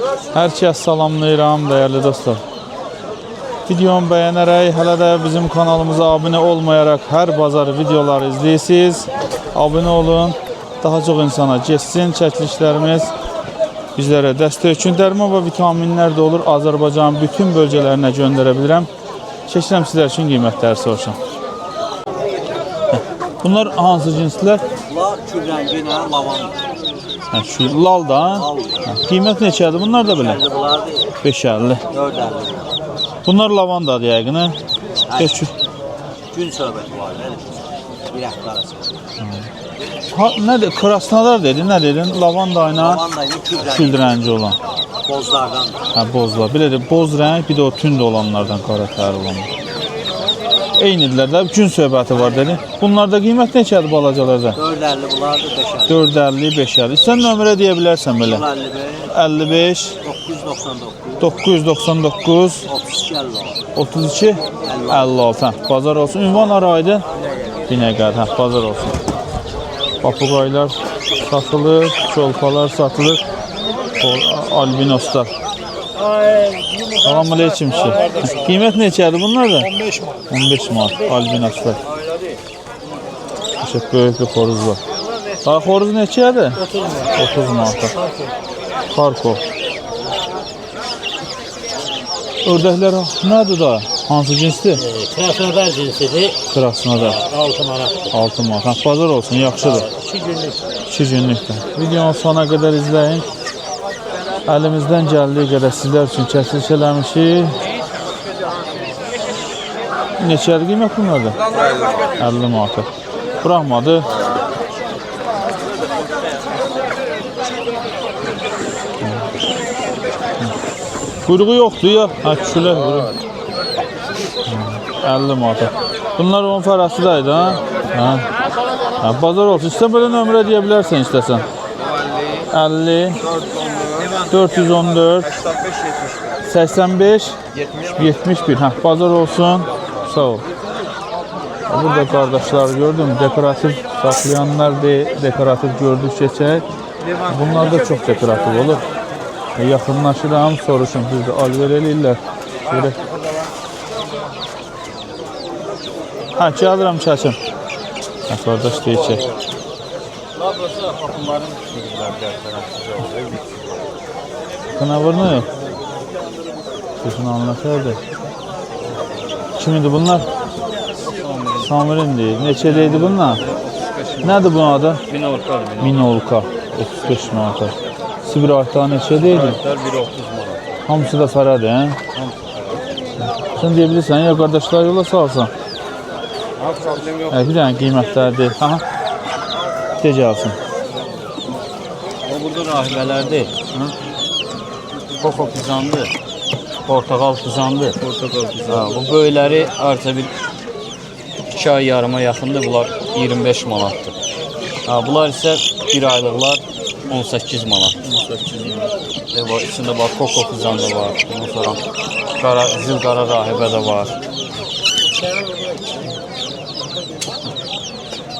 Hər kəs salamlayıram, dəyərli dostlar. Videomu bəyənərək, hələ də bizim kanalımıza abunə olmayaraq hər bazar videoları izləyirsiniz. Abunə olun, daha çox insana geçsin. Çəkilişlərimiz bizlərə dəstək üçün dərman və vitaminlər də olur. Azərbaycanın bütün bölgələrinə göndərə bilirəm. Keçirəm sizlər üçün qiymətləri soruşam. Bunlar hansı cinslər? Bunlar kübrənginə, lavanda. Şu lal da. Qiymət neçədir bunlar da belə? 5.50. 4.50. Bunlar lavandadır yəqin. Gün söhbəti var. Bir həftə arası. Nədir? Krasnodar dedin, nə dedin? Lavanda ilə kül rəngi olan. Bozlardan. Bozlar. Belə də boz rəng, bir də o tünd olanlardan qara tərli olanlar. Eynidirlər də, gün söhbəti var dedi. Bunlarda qiymət neçədir balacalarda? 4.50 bunlardır, 5.50. 4.50, 5.50. Sən nömrə deyə bilərsən belə. 55 999 32 56. Bazar olsun. Ünvan araydı. Binəqəd, bazar olsun. Papuqaylar satılır, çolpalar satılır. Albinoslar. Salam aleyküm ki. Qiymət neçədir bunlar da? 15 manat. 15 manat albinoslar. Çok böyük bir xoruz var. Daha xoruz neçədir? 30 manat. Karko. Ördəklər nədir da? Hansı cinsdir? Krasnodar cinsidir. Krasnodar. 6 manat. 6 manat. Bazar olsun, yaxşıdır. 2 günlük. 2 günlükdə. Videonun sona qədər izləyin. Əlimizdən gəldiyi qədər sizlər üçün çəkiliş eləmişik. Neçədir qiymət bunlardır? 50 manat. Buraxmadı. Quyruğu yoxdur ya. Küçülər vurur. 50 manat. Bunlar onun fərəsidəydi ha? Bazar olsun. İstə belə nömrə deyə bilərsən istəsən. 50 414 85 71. Bazar olsun. Sağ ol. Burada qardaşlar gördüm. Dekoratif saxlayanlar dekoratif gördük keçək. Bunlar da çox dekoratif olur. Yaxınlaşıram, soruşum. Biz də alver eləyirlər. Gəlirəm çəkim. Qardaş deyəcək. Kınavırını yok. Sesini anlatırdı. Kimindir bunlar? Samirin değil. Neçəliydi bunlar? Nədir bunun adı? Minolka. Minolka. 35 manata. Sibir aytları neçədiydi? 1.30 manat. Hamısı da fərədir, hə? Sən deyə bilirsən, ya qardaşlar yola salsan. Bir dənə qiymətlərdir. Gecə alsın. O burada rahibələrdir. Koko pizandı. Portakal pizandı. Bu böyləri artı bir 2 ay yarıma yaxındır. Bunlar 25 manatdır. Bunlar isə 1 aylıqlar 18 manatdır. İçində bax koko pizandı var. Ondan sonra zil qara rahibə də var.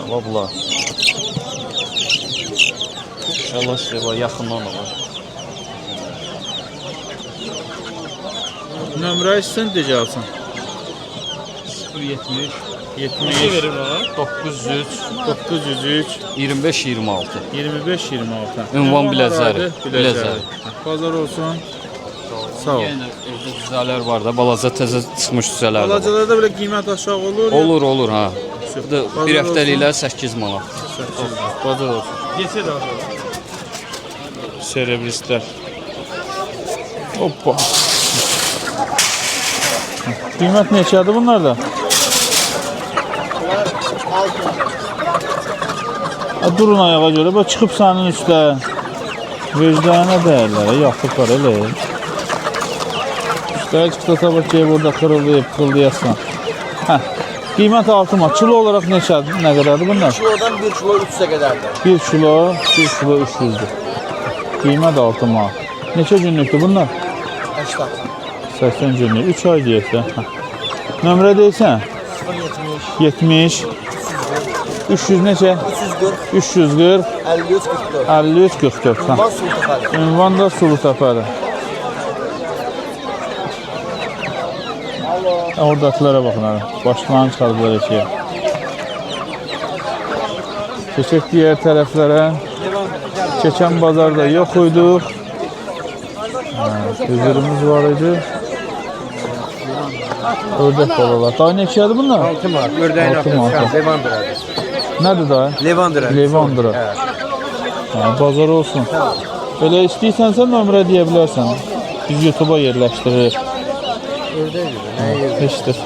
Bunlar. İnşallah size yaxından olur. Nömrə istəsən decə alsın. 070 70 903 25 26. 25 26. Ünvan Biləcəri. Bazar olsun. Sağ ol. Yenə evdə cüzələr var da, balaca təzə çıxmış cüzələr var. Balacalarda belə qiymət aşağı olur? Olur, ha. Bir həftəliklər 8 manat. Bazar olsun. Geçir abi. Serebristler. Hoppa. Qiymət neçədir bunlar da? Durun ayağa görə. Bax çıxıb sənin üstə. Vecdanə dəyərlər. Yaxlıqlar elə. Üstəyə çıxsa bax ki, burada qırıldayasın. Qiymət 6 manat. Kilo olaraq nə qədərdir bunlar? Kilodan 1 kilo 300'e qədərdir. 1 kilo 300'dür. Qiymət 6 manat. Neçə günlükdür bunlar? 80 günlük. 3 ay deyirsə. Nömrə deyirsən? 70 300 neçə? 340 53 44. Ünvan da Sulutəpəli. Oradakılara baxın ara. Başlarını çıxardılar eşiyə. Keçək digər tərəflərə. Keçən bazarda yox idi. Gözürümüz var idi. Ördək balalar. Daha neçədir bunlar? 6 manat. Ördəyin 6 manat. Levandıradır. Nədir daha? Levandıra. Levandıra. Bazar olsun. Belə istəyirsənsə nömrə deyə bilərsən. Biz YouTube-a yerləşdirir. Heçdir.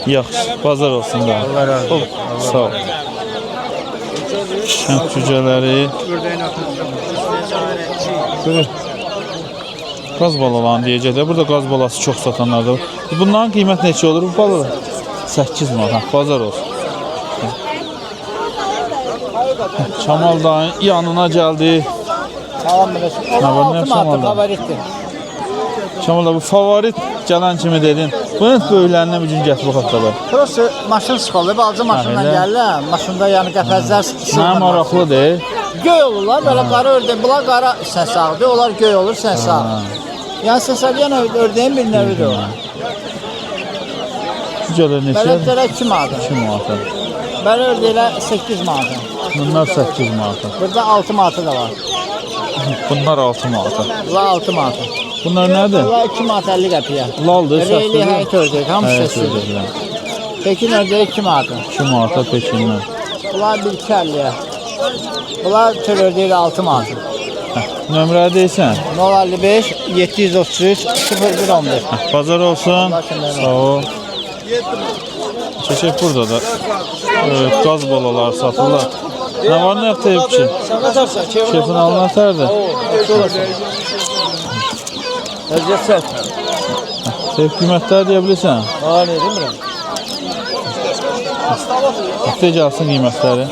Yaxşı, bazar olsun da. Allah razı olsun. Sağ ol. Şənd cücələri. Böyle qaz balalarını deyəcəklər. Burada qaz balası çox satanlar da var. Bunların qiymət neçə olur bu balalar? 8 manat. Bazar olsun. Çamal dayın yanına gəldi. Salam bilirsin. Nə var, nə 6 Şamal manat da? favoritdir. Çamal da bu favorit gələn kimi dedin. Bunun böyüklərindən bir gün gətirib xatdalar. Prosta maşın sıxılır, balaca maşınla elə. gəlirlər. Maşında yəni qəfəzlər Mənə sıxılır. maraqlıdır. Göy olurlar, belə qara ördək. Bunlar qara səsağdır, onlar göy olur, səsağ. Yəni səsəliyən ördəyin bir növüdür o. Cücələr neçə? Bələdlərə 2 manat. 2 manat. Belə ördəklər 8 manat. Bunlar 8 manat. Burada 6 manatı da var. Bunlar 6 manat. Bunlar 6 manat. Bunlar nədir? Bunlar 2 manat 50 qəpiyə. Laldır, Reyli səslidir. həyət ördək, hamısı Həyət səslidir. ördəklər. Pekin ördəyi 2 manat. 2 manata Pekindən. Bunlar 1-2.50-yə. Bunlar tür ördəyi 6 manat. Nömrə deyirsən? 055 733 0111. Bazar olsun. Sağ ol. Çeşək burada da qaz balalar satırlar. Nə var, nə yox deyib ki? Sən qatarsan, Şefin alına tərdir. Özgət səhv. Deyib qiymətlər deyə bilirsən? Aa, ne demirəm? Haftaya gəlsin qiymətləri.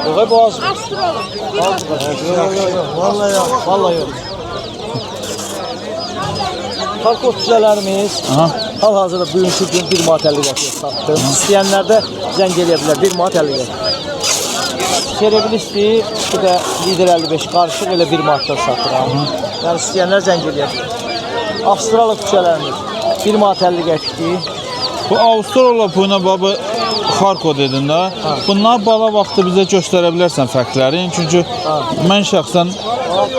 Yox, boğaz. Vallahi yok, vallahi yok. Karkos cüzələrimiz Aha. hal-hazırda bugünkü gün 1 manat 50 qəpiyə satdım. İstəyənlər də zəng eləyə bilər, 1 manat 50 qəpiyə. Serebilisti, bu da lider 55 qarışıq elə 1 manatdan satıram. Yəni istəyənlər zəng eləyə bilər. Avstralya küçələrimiz 1 manat 50 qəpikdir. Bu Avustralya puyuna babı Xarko dedin də. Bunlar bala vaxtı bizə göstərə bilərsən fərqlərini. Çünki mən şəxsən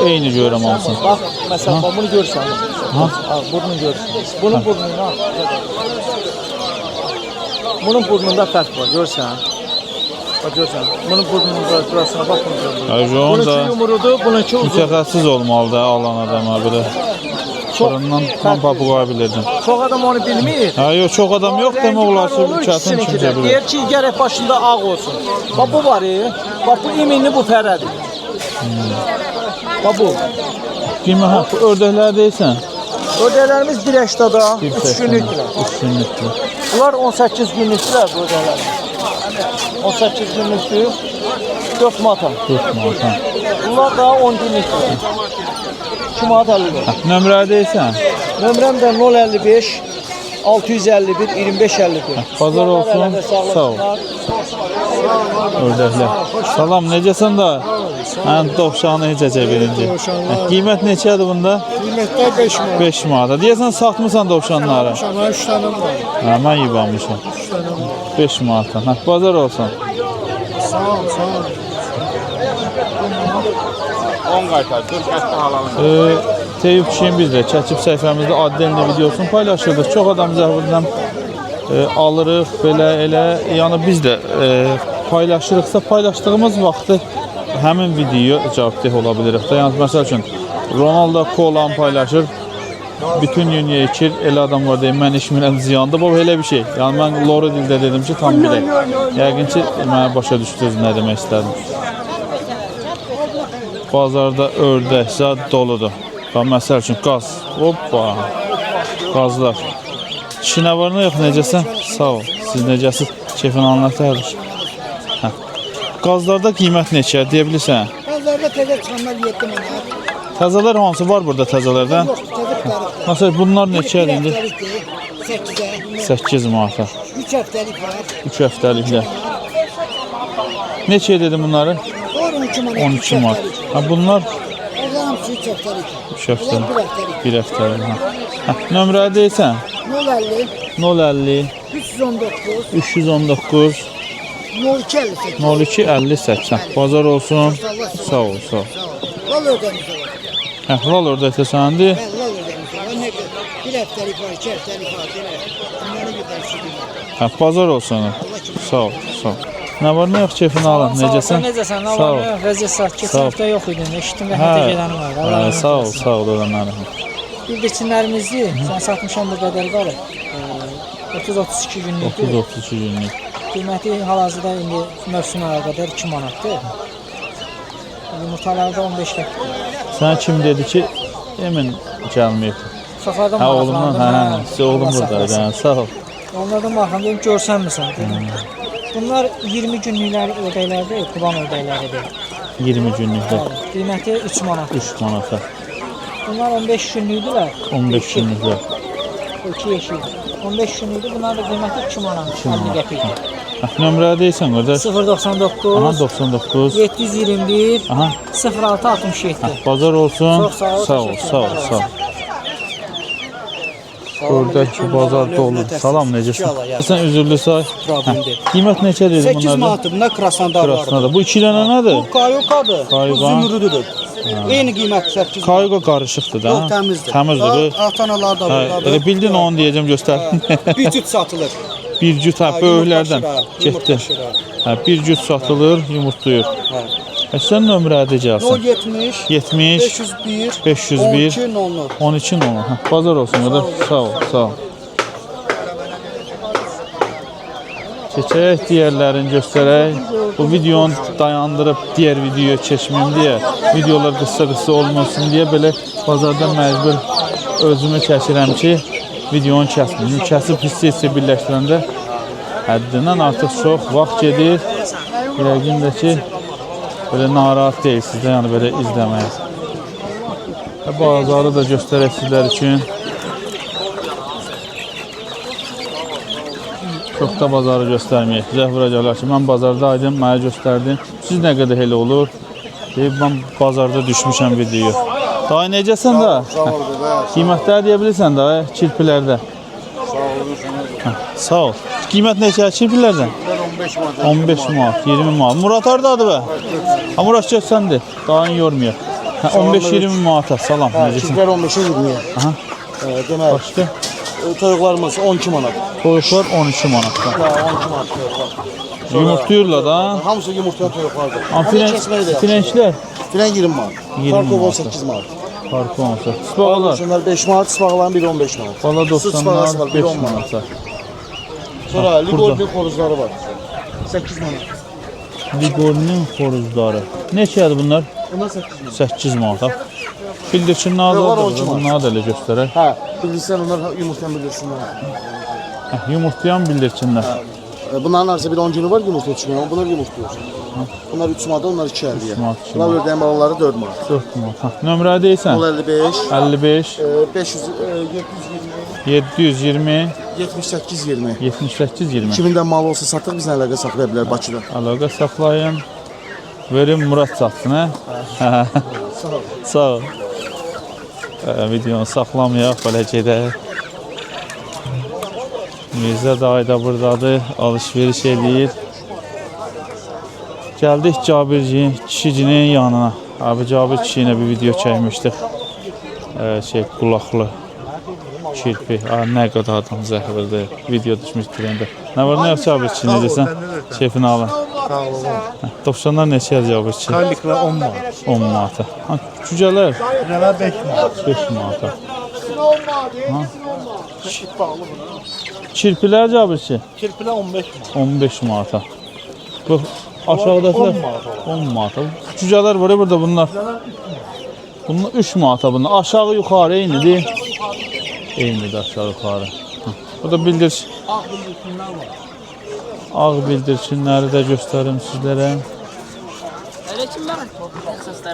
eyni görürəm hamısını. Bax, məsələn, bax, bunu görürsən. Ha? Burnunu görürsən. Bunun burnunda. Bunun burnunda fərq var, görürsən. Bak görürsən. Bunun burnunun burasına bax, bunu görürsən. Ayrıca Bununki yumrudur, bununki uzun. mütəxəssis olmalıdır alan adama belə. Fırından tam papuğa bilirdim. Çox adam onu bilmir. Ha, yox, çox adam yox demək olar ki, çətin kimsə bilir. Deyir ki, gərək başında ağ olsun. Bax bu var, bax bu iminli, bu fərədir. Bax bu. Qiymət ördəklər deyirsən? Ördəklərimiz 1.80-da, 3 günlükdür. 3 günlükdür. Bunlar 18 günlükdürlər bu ördəklər. 18 günlükdür, 4 manata. 4 manata. Bunlar da 10 günlükdür. 2 manat 50 lira. Nömrə deyirsən? Nömrəm də 055 651 25 51. Bazar olsun. Sağ ol. Ördəklər. Salam, necəsən da? Mən dovşanı necəcə birinci. Qiymət neçədir bunda? Qiymətlər 5 manat. 5 manata. Deyəsən satmısan dovşanları. Sana 3 tane var. Hə, mən yubanmışam. 5 manata. Hə, bazar olsun. Sağ ol, sağ ol. 10 qaytar, 4 qəsdə halalım. Teyub kişiyim biz də çəkib səhifəmizdə addelini videosunu paylaşırdıq. Çox adam zəhvərindən alırıq, belə elə. Yəni biz də paylaşırıqsa paylaşdığımız vaxtı həmin video cavabdeh ola bilirik də. Yəni məsəl üçün Ronaldo kolan paylaşır. Bütün gün yekir, elə adam var deyim, mən içmirəm ziyandır. Bu elə bir şey. Yəni mən Loro dildə dedim ki, tam bilək. Yəqin ki, mənə başa düşdünüz nə demək istədim. Bazarda ördək zat doludur. Bax, məsəl üçün qaz. Hoppa. Qazlar. İşinə var mı yox, necəsən? Sağ ol. Siz necəsiz? Şefin anlatırdır. Hə. Qazlarda qiymət neçə, deyə bilirsən? Pazarda təzə çıxanlar 7 manat. Təzələr hansı var burada təzələrdən? Məsələn, bunlar neçədir indi? 8'e, 8 manata. 3 haftalık var. 3 həftəliklər. Neçə dedim bunları? 12 manat. 12 manat. Ha, bunlar Oradan hamısı 3 haftalık. 3 həftəlik. Bunlar 1 haftalık. 1 həftəlik. Hə. Nömrə deyirsən? 050 050 319 319 0258. 02 58. Bazar olsun. Sağ ol, sağ ol. Lal ödəmizə var. Lal ördəkdə səndi. Hə, lal ödəmizə var. Nə qədər? Bir həftəlik var, 2 həftəlik var. Belə. Bunları qədər şey. Bazar olsun. Sağ ol, sağ ol. Nə var, nə yox, keyfini alın. Necəsən? Necəsən? Sağ ol. Vəziyyət saat. Sağ ol. Keçən həftə yox idin. Eşitdim və Hə, həftə gedəni var. Allah rahmet sağ ol, eylesin. sağ ol öyrənmənim. Bildirçinlərimizi sən satmışam bu qədər qalıb. 30-32 günlükdür. 30-32 günlük. Qiyməti hal-hazırda indi mövsüm ayına qədər 2 manatdır. Yumurtalarda 15 qəpik. Sən kim dedi ki, Emin gəlməyib? Uşaqlardan Hə, oğlumdan, maraqlandım. sizə oğlum burada, sağ ol. Onlardan baxın, dedim görsənmirsən. Bunlar 20 günlükləri ördəklərdir, quban ördəkləridir. 20 günlükdə Qiyməti 3 manat. 3 manata. Bunlar 15 günlükdülər. 15 günlükdə. 2 yeşil. 15 günlükdür. Bunlar da qiyməti 2 manat. 50 qəpik. Nömrə deyirsən qardaş? 099 Aha 99. 721 Aha. 0667. Bazar olsun. Çox sağ ol, Sağ ol, təşəkkür sağ ol, ederim. sağ ol. Ördək bazar dolu. Salam necəsən? Sən üzürlü say. Problemdir. Qiymət neçə dedin 8 bunlarda? manatı buna krasnodar Krasnada. vardı. Bu 2 dənə nədir? Bu kayukadır. Kayuka. Bu zümrüdüdür. Eyni qiymət 8 manat. Kayuka qarışıqdır da. Yox, təmizdir. Təmizdir. Atanalar da Hə, buradadır. elə bildin onu deyəcəm göstər. Bir cüt satılır. Bir cüt hə böyüklərdən getdi. Yumurtaşıra. Hə, bir cüt satılır, yumurtlayır. Hə. Sən nömrə deyəcəksən. 070 70 501 501 12 00. 12 nolu. Hə, bazar olsun qardaş. Sağ ol, sağ ol. Keçək digərlərini göstərək. Bu videonu dayandırıb digər videoya keçməyim deyə, videolar qısa-qısa olmasın deyə belə bazarda məcbur özümü çəkirəm ki, videonu kəsməyim. Kəsib hissə birləşdirəndə həddindən artıq çox vaxt gedir. Yəqin də ki, belə narahat deyilsiniz də, yəni belə izləməyə. Bazarı da göstərək sizlər üçün. Çox da bazarı göstərməyək. Zəhvura gələr ki, mən bazardaydım, mənə göstərdin. Siz nə qədər elə olur? Deyib, mən bazarda düşmüşəm videoya. Dayı necəsən da? Qiymətləri deyə bilirsən da, kirpilərdə. Sağ ol. Qiymət neçə kirpilərdən? 15 manat, 20 manat. Murat hardadır bə? Ha, Murat görsəndir. Dayını yormuyor. 15-20 manata, salam. Necəsən? Çiftlər 15'e 20'ye. Aha. Demək, Başqa? toyuqlarımız 12 manat. Toyuqlar 12 manatdan. 12 manat toyuqlar. Yumurtlayırlar da. Hamısı yumurtlayan toyuqlardır. Frençlər Fren 20 manat. 20 Farkı manat. 18 manat. farkı olsa. Sıpağlar. Şunlar 5 manat, sıpağların biri 15 manat. Valla Sıspağası var, 90'lar biri 5 10 manat. manata. Sonra burada. Ligor'un koruzları var. 8 manat. Ligor'un xoruzları. Neçədir bunlar? Bunlar 8 manat. 8 manata. Bildirçin Var, nazardır. 12 manat. Bunları da elə göstərək. Hə, bilirsən onlar yumurtlayan bilirsinlər. Yumurtlayan bildirçinlər. Bunların arasında bir 10 günü var yumurta çıkıyor. Bunlar yumurtluyor. Bunlar 3 manat, onlar 2 50'ye. manat, Bunlar ördəyin balaları 4 manat. 4 manata. Nömrə deyirsən? 055 55 500 720 78 20. 78 20. Kimindən mal olsa satıq bizlə əlaqə saxlaya bilər Bakıda. Əlaqə saxlayın. Verin Murat satsın, hə? Sağ ol. Videonu saxlamayaq, belə gedək. Mirzə dayı da buradadır, alışveriş eləyir. Gəldik Cabir kişicinin yanına. Abi Cabir kişi ilə bir video çəkmişdik. Qulaqlı kirpi. Nə qədər adam zəhvərdir. Video düşmüş trəndə. Nə var, nə yox Cabir kişi, necəsən? Şefini alın. Sağ olun. Dovşanlar neçəyə Cabir kişi? Karliklər 10 manat. 10 manata. Cücələr Cücələr 5 manat. 5 manata. Kirpilər Cabir kişi Kirpilər 15 manat. 15 manata. Bu aşağıdakılar 10 manata. Cücələr var ya burada bunlar. Bunlar 3 manata bunlar. Aşağı yuxarı eynidir. Eynidir aşağı yuxarı. Burada bildir. Ağ bildirçinləri də göstərim sizlərə.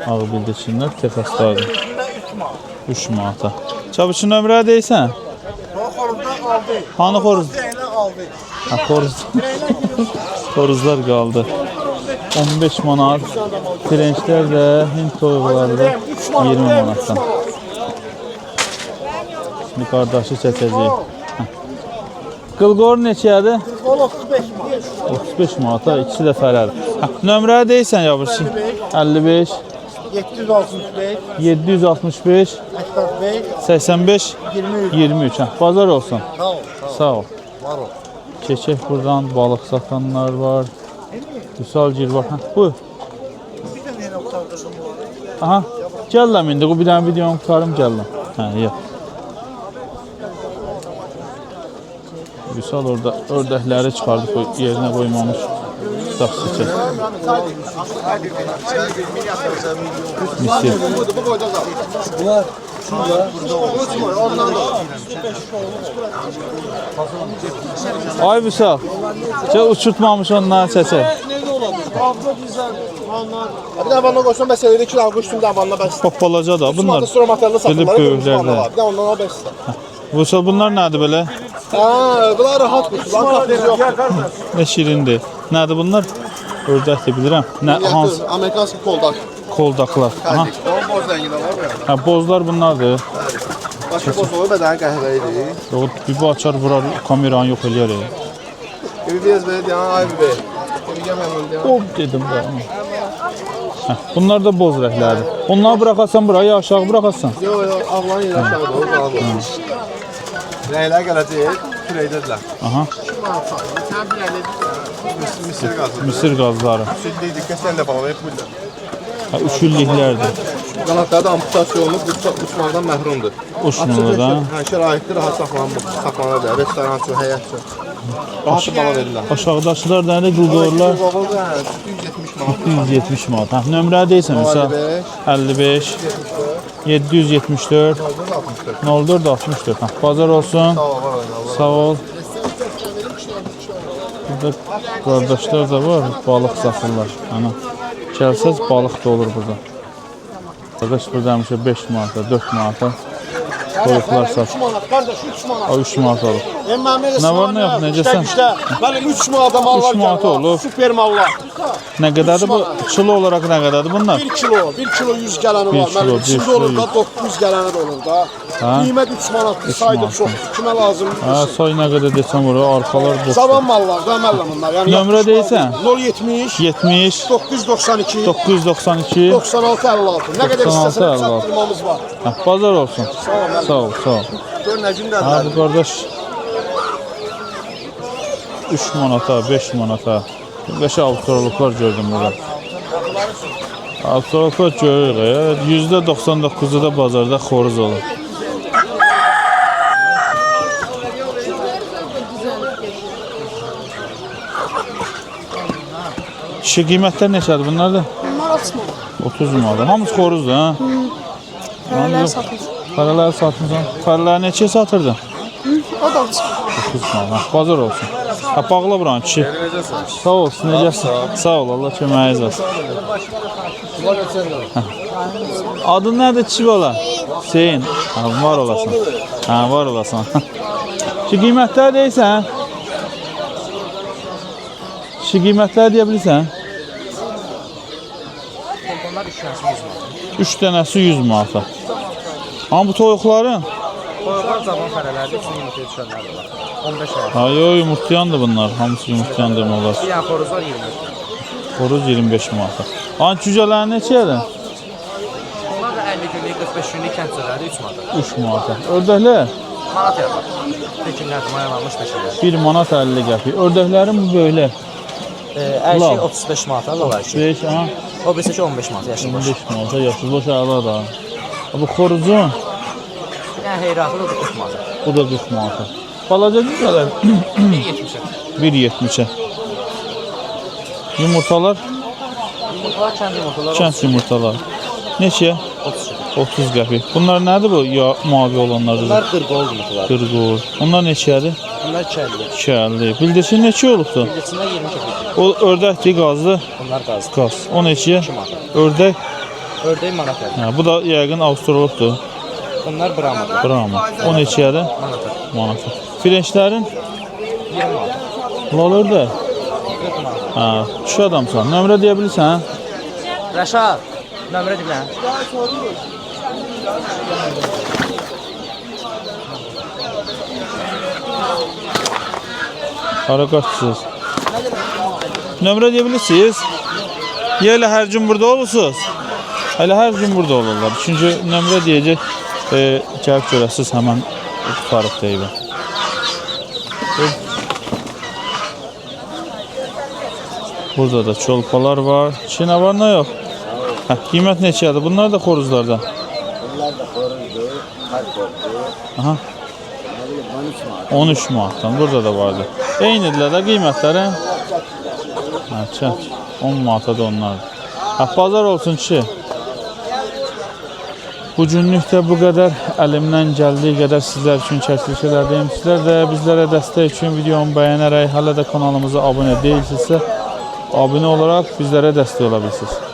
Ağ bildirçinlər Texasdadır. 3 manata. Çabıçın nömrə deyirsən? Hanı xoruz? Ha, xoruz. Xoruzlar qaldı. 15 manat. Frençlər də, Hind toyuqları da 20 manatdan. Şimdi qardaşı çəkəcəyik. Qılqor neçədir? 35 manat. 35 manata, ikisi də fərədir. Nömrə deyirsən yavrusu? 55 765, 765 85, 85 23. 23. Bazar olsun. Sağ ol. Sağ ol. Keçək buradan balıq satanlar var. Vüsal gir var. Buyur. Bir tane yine kurtardım bu. Aha. Gəlləm indi. Bu bir dənə videonu qutarım gəlləm. Yox. Vüsal orada ördəkləri çıxardı, yerinə qoymamış. Tutaq seçək. Misir. Ay Vüsal. Uçurtmamış onları seçək. Bir də vanna qoysan bəs elə 2 dənə qoy üstündə vanna bəs. Balaca da bunlar. Sonra materialını Belə satırlar. böyüklərdə. Bir də ondan al bəs. Vüsal bunlar nədir belə? Bunlar rahat quşlar. Kapımız yoxdur. Ne şirindir. Nədir bunlar? Ördəkdir bilirəm. Nə hansı Amerikanski koldak. koldaklar. Aha. O boz rəngində var ya. Ha bozlar bunlardır. Başqa boz olur, bədəni qəhvəyidir. Yox, bir açar vurar, kameranı yox eləyər. Bir biraz belə deyən, ay bir. O dedim də. Bunlar da boz rənglərdir. Onları bırakasan buraya, aşağı bırakasan. Yox, ağlan yerə aşağıda olur, ağlan. Rəylər gələcək, küreydədilər. Aha. Misir qazı. Misir qazları. Südlüydü, kəsən də balavayı pullar. Ha, üşüllüklərdir. Qanatları da amputasiya olunub, uçmaqdan məhrumdur. Uçmadan. Şəraitli rahat saxlanır da, restoran üçün, həyət üçün. Rahat bala verirlər. Aşağıdakılar da nə qulqorlar? 170 manat. 170 manat. Ha, nömrə deyirsən məsəl 55 774 04 64. Ha, bazar olsun. Sağ ol. Burada qardaşlar da var, balıq satırlar. Ana. Gəlsəz balıq da olur burada. Qardaş burada həmişə 5 manata, 4 manata toyuqlar satır. 3 manat, qardaş 3 manat. 3 manat olur. Nə var, nə yox, necəsən? Bəli, 3 manata mallar 3 manata olur. Süper mallar. Nə qədərdir bu? Kilo olarak nə qədərdir bunlar? 1 kilo 100 gələni Bir var. kilo, Mənim bir içində kilo olur da 100. 900 gələni də olur da. Ha? Qiymət 3 manatdır, saydır çox. Kimə lazım? Ha, soy nə qədər desəm vurur, arxalar boş. Saban mallar da əməllə bunlar. Yəni Nömrə deyirsən? 070 70 992 992 96 56. Nə qədər 96, istəsən 56. çatdırmamız var. Ha, bazar olsun. Sağ ol, sağ ol. Gör nə Ha, gündədirlər. bu qardaş 3 manata, 5 manata 5 avtoroluklar gördüm burada. Avtoroluklar görürük. %99'u da bazarda xoruz olur. Kişi qiymətlər neçədir bunlar da? Bunlar 30 manat. 30 manat. Hamısı xoruzdur ha? Fərələr satılır. Fərələri satmısan. Fərələri neçəyə satırdın? O da 30 30 manat. Bazar olsun. Ha, bağla buranı kişi. Sağ olsun, necəsin? Sağ ol, Allah köməyiniz olsun. Adın nədir kişi bala? Hüseyin. Ha, var olasın. Ha, var olasın. Şu qiymətlər deyirsən? Şu qiymətlər deyə bilirsən? 3 dənəsi 100 manata. Amma bu toyuqların? Toyuqlar cavan fərələrdir, üçün yumurtaya düşənlər var. 15 manat. Ha, yo, yumurtlayandır bunlar. Hamısı yumurtlayandır olar. Bir dənə xoruzlar 20. Xoruz 25 manata. An cücələr neçədir? Bunlar da 50 günlük, 45 günlük kənd cücələri 3 manat. 3 manata. Ördəklər Manat yapar. Tekinlər mayalanmış tekinlər. 1 manat 50 qəpik. Ördəklərin bu böylə. Hər şey Lav. 35 manata, lavar ki. 5, ha, O birisi ki 15 manat, yaşıl baş. 15 manata yaşıl boş ağlar da. Ha, bu xoruzun Yəni heyratı da 40 manat. bu da 40 manata. Balaca cücələr 1.70. 1.70-ə. Yumurtalar, Yumurtalar kənd yumurtalar kənd yumurtalar. Neçə? 30. 30 qəpik. Bunlar nədir bu? Ya mavi olanlar? Bunlar 40 oldu yumurtalar. Qırqır. Onlar neçədir? Bunlar 2.50. 2.50. Bildirsin neçə olubdu? Birisində 20 köpük. O ördəkdir, qazlı. Bunlar qaz. Qaz. O neçəyə? 2 manat. Ördək. Ördək manat gəldi. Ha, bu da yəqin Avstralopdur. Bunlar brahmadır. Brahma. O neçədir? Manatı. Manatı. Frençlərin 20 manat. lal ördək. 40 manat. Ha, kişi adamsan. Nömrə deyə bilirsən? Rəşad, nömrə deyilən. Hara qaçsınız? Nömrə deyə bilirsiniz? Ya elə hər gün burada olursunuz? Elə hər gün burada olurlar. Çünki nömrə deyəcək, gəlib görəsiniz həmən tutarıq deyibə. Burada da çolpalar var. Çinə var, nə yox? Qiymət neçədir? Bunlar da xoruzlardan. Bunlar da xoruzdur, karpotdur. Aha. 13 manatdan. Burada da vardı. Eynidirlər də qiymətləri. Çək. 10 manata da onlardır. Bazar olsun ki. Bu günlük də bu qədər. Əlimdən gəldiyi qədər sizlər üçün çəkilişlərdəyim. Sizlər də bizlərə dəstək üçün videomu bəyənərək, hələ də kanalımıza abunə deyilsinizsə, abunə olaraq bizlərə dəstək ola bilirsiniz.